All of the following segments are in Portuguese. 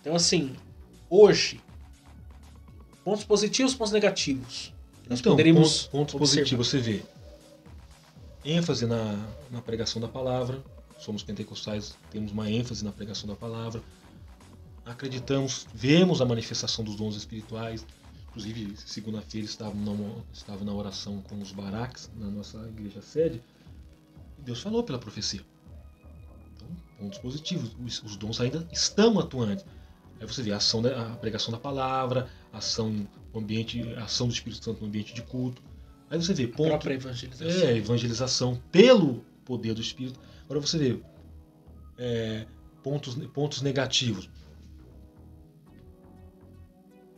Então, assim, hoje, pontos positivos, pontos negativos. Nós Então, poderíamos pontos positivos, você vê. ênfase na pregação da palavra. Somos pentecostais, temos uma ênfase na pregação da palavra. Acreditamos, vemos a manifestação dos dons espirituais. Inclusive, segunda-feira estava na oração com os baraques na nossa igreja sede. E Deus falou pela profecia. Então, pontos positivos. Os dons ainda estão atuantes. Aí você vê a pregação da palavra, a ação do Espírito Santo no ambiente de culto. Aí você vê a própria evangelização. Evangelização pelo poder do Espírito. Agora você vê pontos negativos.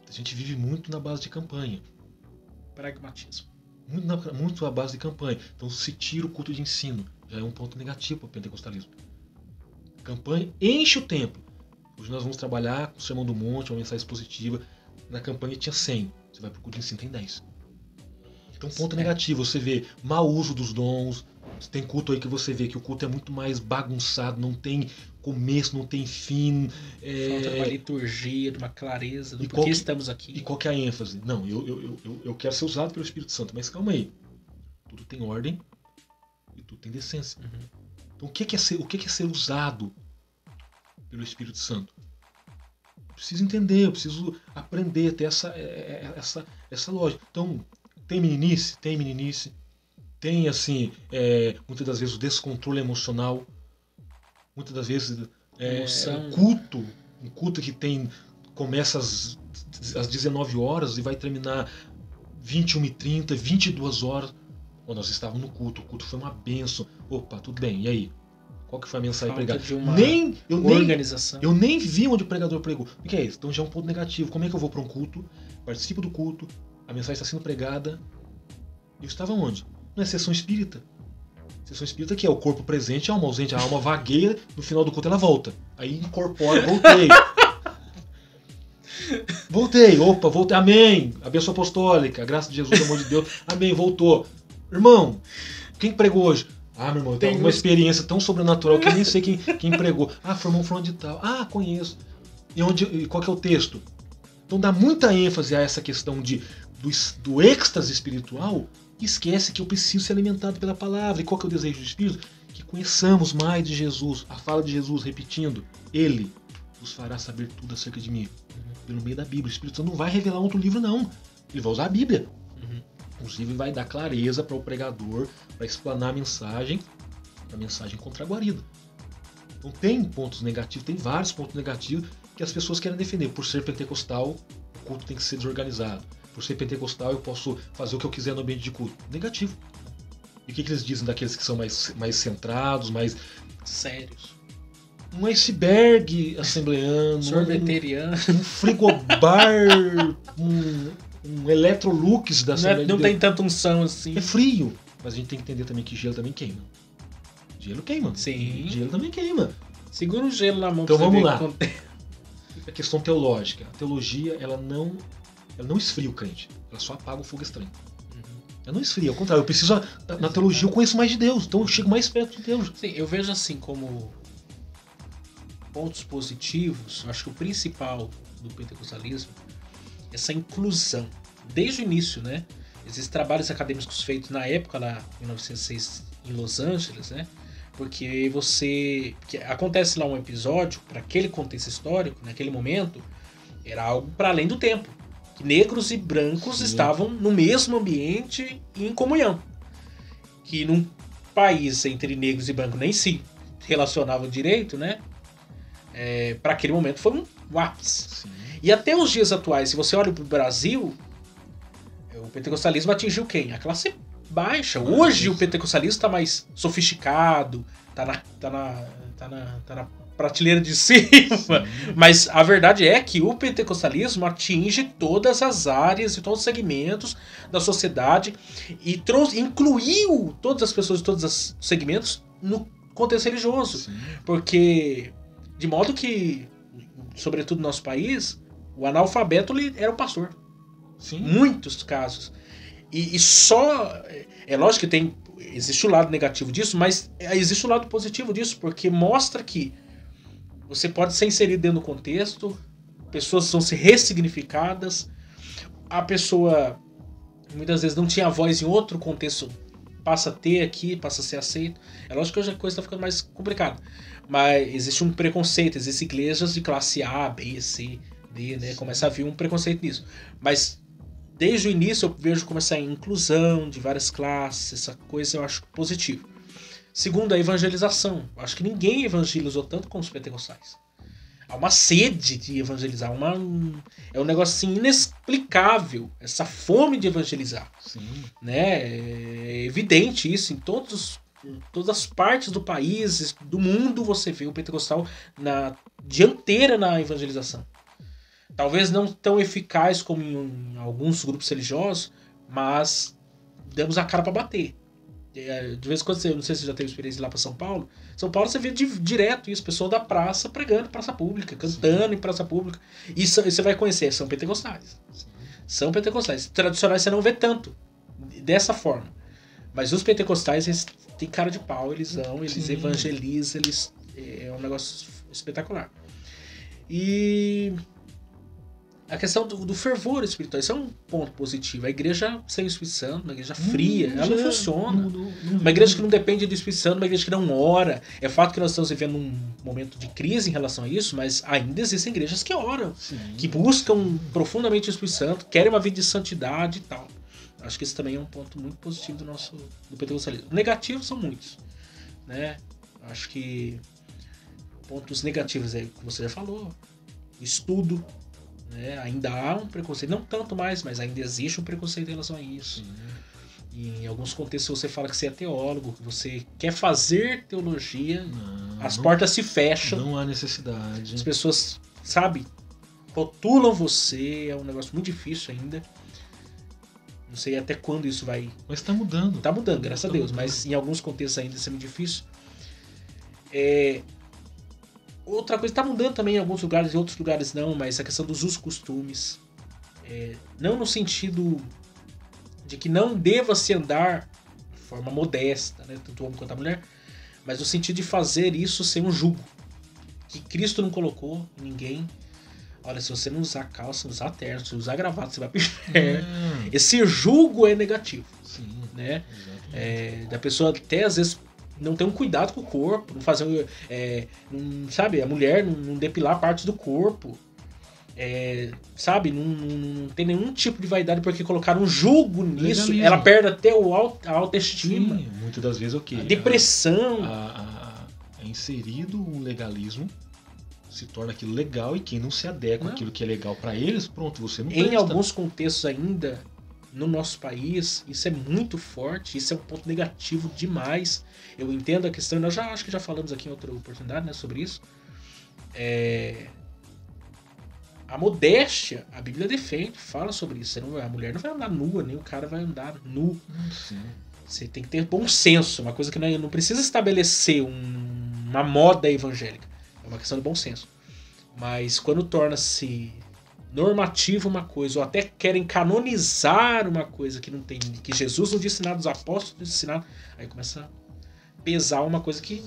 A gente vive muito na base de campanha. Pragmatismo. Muito à base de campanha. Então se tira o culto de ensino. Já é um ponto negativo para o pentecostalismo. Campanha enche o templo. Hoje nós vamos trabalhar com o Sermão do Monte, uma mensagem expositiva. Na campanha tinha 100. Você vai para o culto de ensino, tem 10. Então, ponto negativo, você vê mau uso dos dons. Tem culto aí que você vê que o culto é muito mais bagunçado, não tem começo, não tem fim. Falta de uma liturgia, de uma clareza do porquê estamos aqui. E qual que é a ênfase? Não, eu quero ser usado pelo Espírito Santo, mas calma aí. Tudo tem ordem e tudo tem decência. Uhum. Então, o que é ser usado pelo Espírito Santo? Eu preciso entender, eu preciso aprender, ter essa lógica. Então, tem meninice, tem assim, muitas das vezes o descontrole emocional, muitas das vezes um culto que começa às 19 horas e vai terminar 21h30, 22 horas. Quando nós estávamos no culto, o culto foi uma bênção. Opa, tudo bem, e aí? Qual que foi a mensagem pregada? Organização. Eu nem vi onde o pregador pregou. O que é isso? Então já é um ponto negativo. Como é que eu vou para um culto, participo do culto, a mensagem está sendo pregada. Eu estava onde? Não é sessão espírita. Sessão espírita que é o corpo presente, a alma ausente, a alma vagueia, no final do culto ela volta. Aí incorpora, voltei. Voltei, amém. A bênção apostólica, a graça de Jesus, o amor de Deus, amém, voltou. Irmão, quem pregou hoje? Ah, meu irmão, eu tenho uma experiência tão sobrenatural que eu nem sei quem pregou. Ah, foi um fulano de tal. Ah, conheço. E qual que é o texto? Então dá muita ênfase a essa questão do êxtase espiritual e esquece que eu preciso ser alimentado pela palavra. E qual que é o desejo do Espírito? Que conheçamos mais de Jesus. A fala de Jesus, repetindo, Ele vos fará saber tudo acerca de mim. Pelo meio da Bíblia. O Espírito Santo não vai revelar outro livro, não. Ele vai usar a Bíblia. Inclusive vai dar clareza para o pregador, para explanar a mensagem contra a guarida. Então tem pontos negativos, tem vários pontos negativos que as pessoas querem defender. Por ser pentecostal, o culto tem que ser desorganizado. Por ser pentecostal, eu posso fazer o que eu quiser no ambiente de culto. Negativo. E o que eles dizem daqueles que são mais centrados, mais sérios? Um iceberg assembleano, sorveteriano, um frigobar, um Electrolux da Assembleia Não tem tanta unção assim. É frio. Mas a gente tem que entender também que gelo também queima. Gelo queima. Sim. Gelo também queima. Segura o gelo na mão. Então vamos lá. A questão teológica. A teologia, ela não esfria o crente. Ela só apaga o fogo estranho. Ela não esfria. Ao contrário, eu preciso... Na teologia eu conheço mais de Deus. Então eu chego mais perto de Deus. Sim, eu vejo assim como pontos positivos. Eu acho que o principal do pentecostalismo essa inclusão, desde o início, né? Existem trabalhos acadêmicos feitos na época, lá em 1906, em Los Angeles, né? Porque acontece lá um episódio, para aquele contexto histórico, naquele momento, era algo para além do tempo. Que negros e brancos estavam no mesmo ambiente e em comunhão. Que num país entre negros e brancos nem se relacionavam direito, né? Para aquele momento foi um ápice. Sim. E até os dias atuais, se você olha para o Brasil, o pentecostalismo atingiu quem? A classe baixa. Hoje o pentecostalismo está mais sofisticado, tá na prateleira de cima. Sim. Mas a verdade é que o pentecostalismo atinge todas as áreas e todos os segmentos da sociedade e incluiu todas as pessoas de todos os segmentos no contexto religioso. Sim. Porque, de modo que, sobretudo no nosso país, o analfabeto era o pastor. Sim. Muitos casos. E só... É lógico que existe o lado negativo disso, mas existe o lado positivo disso, porque mostra que você pode ser inserido dentro do contexto, pessoas são ser ressignificadas, a pessoa muitas vezes não tinha voz em outro contexto, passa a ter aqui, passa a ser aceito. É lógico que hoje a coisa está ficando mais complicada, mas existe um preconceito, existem igrejas de classe A, B, C, D, né? Começa a vir um preconceito nisso, mas desde o início eu vejo como essa inclusão de várias classes, essa coisa eu acho positivo. Segundo, a evangelização. Eu acho que ninguém evangelizou tanto como os pentecostais. Há uma sede de evangelizar, é um negócio assim inexplicável, essa fome de evangelizar. Sim. Né? É evidente isso em todas as partes do país, do mundo, você vê o pentecostal na dianteira na evangelização. Talvez não tão eficaz como em alguns grupos religiosos, mas damos a cara para bater. De vez em quando, não sei se você já teve experiência lá para São Paulo. São Paulo você vê direto isso, pessoal da praça pregando em praça pública, cantando em praça pública. E você vai conhecer, são pentecostais. São pentecostais. Tradicionais você não vê tanto dessa forma. Mas os pentecostais, eles têm cara de pau, eles evangelizam, é um negócio espetacular. E a questão do fervor espiritual, isso é um ponto positivo. A igreja sem o Espírito Santo, uma igreja fria, ela não funciona. Uma igreja que não depende do Espírito Santo, uma igreja que não ora. É fato que nós estamos vivendo um momento de crise em relação a isso, mas ainda existem igrejas que oram, que buscam profundamente o Espírito Santo, querem uma vida de santidade e tal. Acho que esse também é um ponto muito positivo do pentecostalismo. Negativos são muitos, né? Acho que pontos negativos aí que você já falou, estudo. Ainda há um preconceito, não tanto mais, mas ainda existe um preconceito em relação a isso. E em alguns contextos você fala que você é teólogo, que você quer fazer teologia, as portas se fecham. Não há necessidade. As pessoas, sabe, rotulam você, é um negócio muito difícil ainda. Não sei até quando isso vai... Mas está mudando. Está mudando, graças a Deus, mas em alguns contextos ainda isso é muito difícil. Outra coisa, está mudando também em alguns lugares, em outros lugares não, mas a questão dos usos costumes. Não no sentido de que não deva-se andar de forma modesta, né, tanto o homem quanto a mulher, mas no sentido de fazer isso sem um jugo. Que Cristo não colocou em ninguém. Olha, se você não usar calça, não usar terno, se usar gravata, você vai pro inferno. Esse jugo é negativo. Sim, né? Da pessoa até às vezes não ter um cuidado com o corpo, não fazer, sabe, a mulher não depilar partes do corpo, sabe, não tem nenhum tipo de vaidade porque colocar um jugo nisso, ela perde até a autoestima. Sim, muitas das vezes o quê? A depressão. É inserido um legalismo, se torna aquilo legal e quem não se adequa àquilo que é legal para eles, pronto, você não presta. Em alguns contextos ainda, no nosso país, isso é muito forte, isso é um ponto negativo demais. Eu entendo a questão, nós acho que já falamos aqui em outra oportunidade, né, sobre isso. A modéstia, a Bíblia defende, fala sobre isso. A mulher não vai andar nua, nem o cara vai andar nu. Sim. Você tem que ter bom senso, uma coisa que não precisa estabelecer uma moda evangélica. É uma questão de bom senso. Mas quando torna-se normativo uma coisa, ou até querem canonizar uma coisa que não tem, que Jesus não disse nada, os apóstolos não disse nada, aí começa a pesar uma coisa que